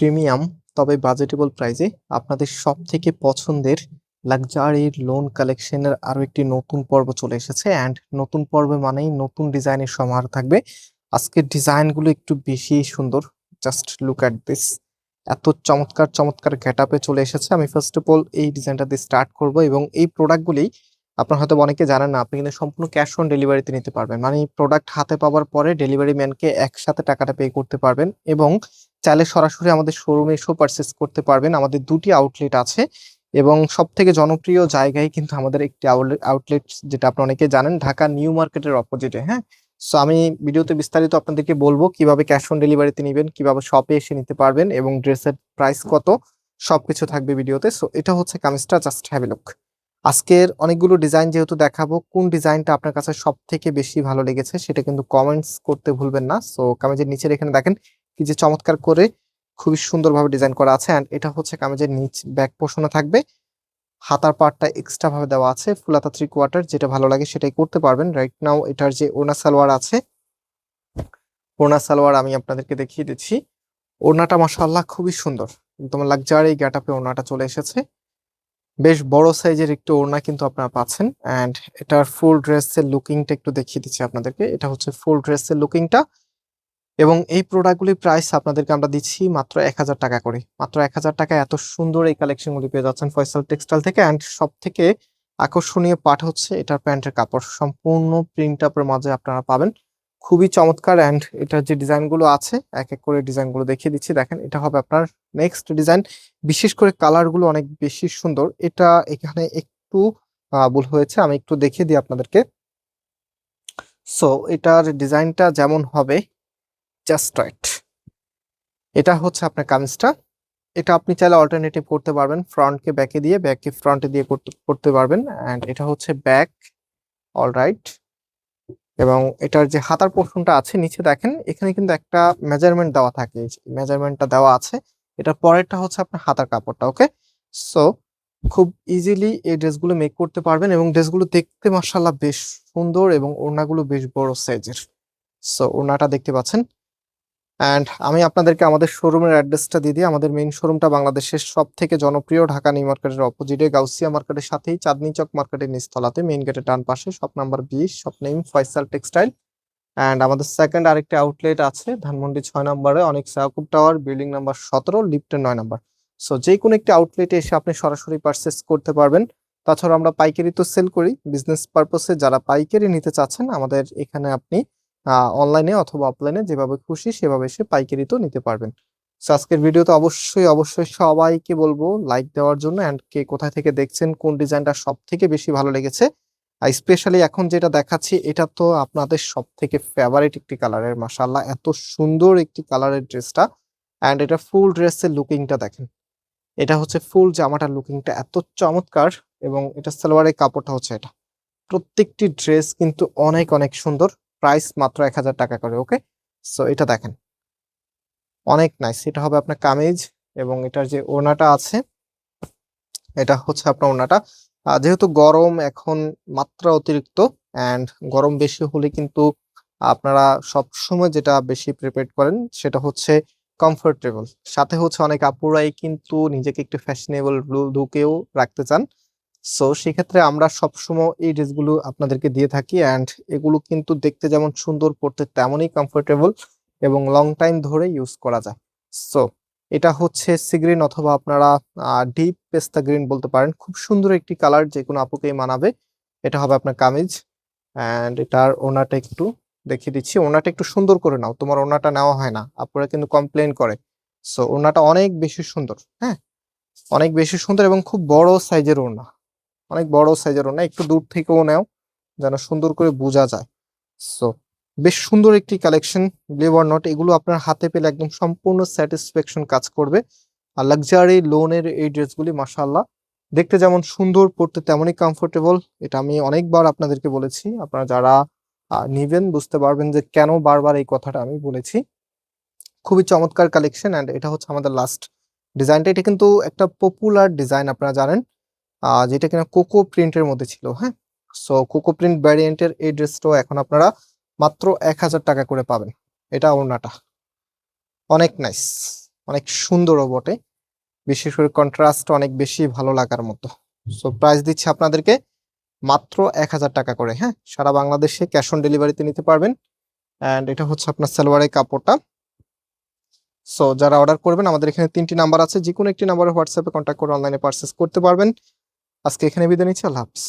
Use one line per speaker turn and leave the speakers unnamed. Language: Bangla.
প্রিমিয়াম তবে বাজেটেবল প্রাইসে আপনাদের সবথেকে পছন্দের লাক্সারি লোন কালেকশনের আরো একটি নতুন পর্ব চলে এসেছে। অ্যান্ড নতুন পর্ব মানেই নতুন ডিজাইনের সমাহার থাকবে। আজকের ডিজাইনগুলো একটু বেশি সুন্দর। জাস্ট লুক অ্যাট দিস, এত চমৎকার চমৎকার গেটআপে চলে এসেছে। আমি ফার্স্ট অফ অল এই ডিজাইনটা দিয়ে স্টার্ট করব, এবং এই প্রোডাক্টগুলি আপনার হয়তো অনেকে জানেন না, আপনি কিন্তু সম্পূর্ণ ক্যাশ অন ডেলিভারিতে নিতে পারবেন। মানে প্রোডাক্ট হাতে পাওয়ার পরে ডেলিভারি ম্যানকে একসাথে টাকাটা পে করতে পারবেন, এবং চাইলে সরাসরি আমাদের শোরুমে এসেও পারচেস করতে পারবেন। আমাদের দুটি আউটলেট আছে, এবং সব থেকে জনপ্রিয় জায়গায় কিন্তু আমাদের একটি আউটলেট, যেটা আপনি অনেকে জানেন, ঢাকা নিউ মার্কেটের অপোজিটে। হ্যাঁ, সো আমি ভিডিওতে বিস্তারিত আপনাদেরকে বলবো কিভাবে ক্যাশ অন ডেলিভারিতে নেবেন, কিভাবে শপে এসে নিতে পারবেন, এবং ড্রেসের প্রাইস কত, সবকিছু থাকবে ভিডিওতে। সো এটা হচ্ছে কামিজটা, জাস্ট হ্যাভ এ লুক। আজকের অনেকগুলো ডিজাইন যেহেতু দেখাবো, কোন ডিজাইনটা আপনার কাছে সব থেকে বেশি ভালো লেগেছে সেটা কিন্তু কমেন্টস করতে ভুলবেন না। সো কামিজের নিচের এখানে দেখেন কি যে চমৎকার করে খুবই সুন্দরভাবে ডিজাইন করা আছে। অ্যান্ড এটা হচ্ছে কামিজের নিচ ব্যাক পোর্শনে থাকবে। হাতার পার্টটা এক্সট্রা ভাবে দেওয়া আছে, ফুল হাতা 3/4, যেটা ভালো লাগে সেটাই করতে পারবেন। রাইট নাও এটার যে ওড়না সালোয়ার আছে, ওড়না সালোয়ার আমি আপনাদেরকে দেখিয়ে দিচ্ছি। ওড়নাটা মাশাআল্লাহ খুবই সুন্দর, একদম লাক্সারি গেটআপে ওড়নাটা চলে এসেছে। বেশ বড় সাইজের একটু ওড়না কিন্তু আপনারা পাচ্ছেন। অ্যান্ড এটার ফুল ড্রেসের লুকিংটা একটু দেখিয়ে দিচ্ছি আপনাদেরকে। এটা হচ্ছে ফুল ড্রেসের লুকিংটা, এবং এই প্রোডাক্টগুলির প্রাইস আপনাদেরকে আমরা দিচ্ছি মাত্র 1000 টাকা করে। মাত্র 1000 টাকায় এত সুন্দর এই কালেকশনগুলি পেয়ে যাচ্ছেন ফয়সাল টেক্সটাইল থেকে। অ্যান্ড সব থেকে আকর্ষণীয় পার্ট হচ্ছে এটার প্যান্টের কাপড়, সম্পূর্ণ প্রিন্ট আপের মাঝে আপনারা পাবেন, খুবই চমৎকার। অ্যান্ড এটার যে ডিজাইনগুলো আছে এক এক করে ডিজাইনগুলো দেখিয়ে দিচ্ছি। দেখেন, এটা হবে আপনার নেক্সট ডিজাইন। বিশেষ করে কালারগুলো অনেক বেশি সুন্দর। এটা এখানে একটু ভুল হয়েছে, আমি একটু দেখিয়ে দিই আপনাদেরকে। সো এটার ডিজাইনটা যেমন হবে, জাস্ট রাইট। এটা হচ্ছে আপনার কামিজটা। এটা আপনি চাইলে অল্টারনেটিভ করতে পারবেন, ফ্রন্টকে ব্যাকে দিয়ে, ব্যাককে ফ্রন্টে দিয়ে করতে পারবেন। অ্যান্ড এটা হচ্ছে ব্যাক, অলরাইট। এবং এটার যে হাতার পোর্শনটা আছে নিচে দেখেন, এখানে কিন্তু একটা মেজারমেন্ট দেওয়া থাকে, মেজারমেন্টটা দেওয়া আছে। এটার পরেরটা হচ্ছে আপনার হাতার কাপড়টা। ওকে, সো খুব ইজিলি এই ড্রেসগুলো মেক করতে পারবেন, এবং ড্রেসগুলো দেখতে মাশাআল্লাহ বেশ সুন্দর, এবং ওড়নাগুলো বেশ বড় সাইজের। সো ওড়নাটা দেখতে পাচ্ছেন। অ্যান্ড আমি আপনাদেরকে আমাদের শোরুমের অ্যাড্রেসটা দিয়ে দিই। আমাদের মেইন শোরুমটা বাংলাদেশের সব থেকে জনপ্রিয় ঢাকা নিউ মার্কেটের অপোজিটে, গাউসিয়া মার্কেটের সাথেই, চাঁদনি চক মার্কেটের নিচতলাতে, মেইন গেটের ডান পাশে, shop number 20, shop name Faisal textile. And আমাদের সেকেন্ড আরেকটি আউটলেট আছে ধানমন্ডি 6 নম্বরে, অনেক সাকুব টাওয়ার, বিল্ডিং নাম্বার 17, লিফটের 9 নম্বর। সো যে কোনো একটি আউটলেটে এসে আপনি সরাসরি পারচেস করতে পারবেন। তাছাড়া আমরা পাইকারি তো সেল করি, বিজনেস পারপসে যারা পাইকারি নিতে চাচ্ছেন আমাদের এখানে আপনি অনলাইনে অথবা অফলাইনে যেভাবে খুশি সেভাবে এসে পাইকারি তো নিতে পারবেন। সো আজকের ভিডিওতে অবশ্যই অবশ্যই সবাইকে বলবো লাইক দেওয়ার জন্য। অ্যান্ড কে কোথা থেকে দেখছেন, কোন ডিজাইনটা সব থেকে বেশি ভালো লেগেছে। স্পেশালি এখন যেটা দেখাচ্ছি এটা তো আপনাদের সব থেকে ফেভারিট একটি কালারের, মাশাআল্লাহ এত সুন্দর একটি কালারের ড্রেসটা। অ্যান্ড এটা ফুল ড্রেসের লুকিংটা দেখেন, এটা হচ্ছে ফুল জামাটার লুকিংটা এত চমৎকার, এবং এটা সালোয়ারের কাপড়টা হচ্ছে এটা। প্রত্যেকটি ড্রেস কিন্তু অনেক অনেক সুন্দর। প্রাইস মাত্র 1000 টাকা করে। ওকে, সো এটা দেখেন, অনেক নাইস। এটা হবে আপনার কামিজ, এবং এটার যে ওড়নাটা আছে এটা হচ্ছে আপনার ওড়নাটা। যেহেতু গরম এখন মাত্রা অতিরিক্ত, অ্যান্ড গরম বেশি হলে কিন্তু আপনারা সব সময় যেটা বেশি প্রিপেয়ার করেন সেটা হচ্ছে কমফোর্টেবল। সাথে হচ্ছে অনেক আপুরাই কিন্তু নিজেকে একটু ফ্যাশনেবল লুকেও রাখতে চান। সো সেক্ষেত্রে আমরা সবসময় এই ড্রেসগুলো আপনাদেরকে দিয়ে থাকি। অ্যান্ড এগুলো কিন্তু দেখতে যেমন সুন্দর, পড়তে তেমনই কমফোর্টেবল, এবং লং টাইম ধরে ইউজ করা যায়। সো এটা হচ্ছে সি গ্রিন, অথবা আপনারা ডিপ পেস্তা গ্রিন বলতে পারেন। খুব সুন্দর একটি কালার, যে কোনো আপুকেই মানাবে। এটা হবে আপনার কামিজ। অ্যান্ড এটার ওনাটা একটু দেখিয়ে দিচ্ছি। ওনাটা একটু সুন্দর করে নাও, তোমার ওনাটা নেওয়া হয় না, আপুরা কিন্তু কমপ্লেন করে। সো ওনাটা অনেক বেশি সুন্দর, হ্যাঁ, অনেক বেশি সুন্দর, এবং খুব বড় সাইজের ওনা, অনেক বড় সাইজের ওনা। একটু দূর থেকেও নাও যেন সুন্দর করে বোঝা যায়। সো বেশ সুন্দর একটি কালেকশন, বিলিভ অর নট, এগুলো আপনার হাতে পেলে একদম সম্পূর্ণ স্যাটিসফ্যাকশন কাজ করবে। আর লাক্সারি লোনের এই ড্রেসগুলি মাশাআল্লাহ দেখতে যেমন সুন্দর, পড়তে তেমনই কমফোর্টেবল। এটা আমি অনেকবার আপনাদেরকে বলেছি, আপনারা যারা নিবেন বুঝতে পারবেন যে কেন বারবার এই কথাটা আমি বলেছি। খুবই চমৎকার কালেকশন। অ্যান্ড এটা হচ্ছে আমাদের লাস্ট ডিজাইনটা। এটা কিন্তু একটা পপুলার ডিজাইন, আপনারা জানেন, যেটা কিনা কোকো প্রিন্টের মধ্যে ছিল। হ্যাঁ, সো কোকো প্রিন্ট ভ্যারিয়েন্টের এই ড্রেসটাও এখন আপনারা মাত্র 1000 টাকা করে পাবেন। এটা ওড়নাটা অনেক নাইস, অনেক সুন্দরও বটে, বিশেষ করে কন্ট্রাস্ট অনেক বেশি ভালো লাগার মতো। সো প্রাইস দিচ্ছে আপনাদেরকে মাত্র 1000 টাকা করে। হ্যাঁ, সারা বাংলাদেশে ক্যাশ অন ডেলিভারিতে নিতে পারবেন। অ্যান্ড এটা হচ্ছে আপনার সালোয়ারের কাপড়টা। সো যারা অর্ডার করবেন, আমাদের এখানে 3টি নাম্বার আছে, যে কোনো একটি নাম্বারে হোয়াটসঅ্যাপে কন্ট্যাক্ট করে অনলাইনে পারচেস করতে পারবেন। আজকে এখানে বিদায় নিচ্ছি, আল্লাহ হাফিজ।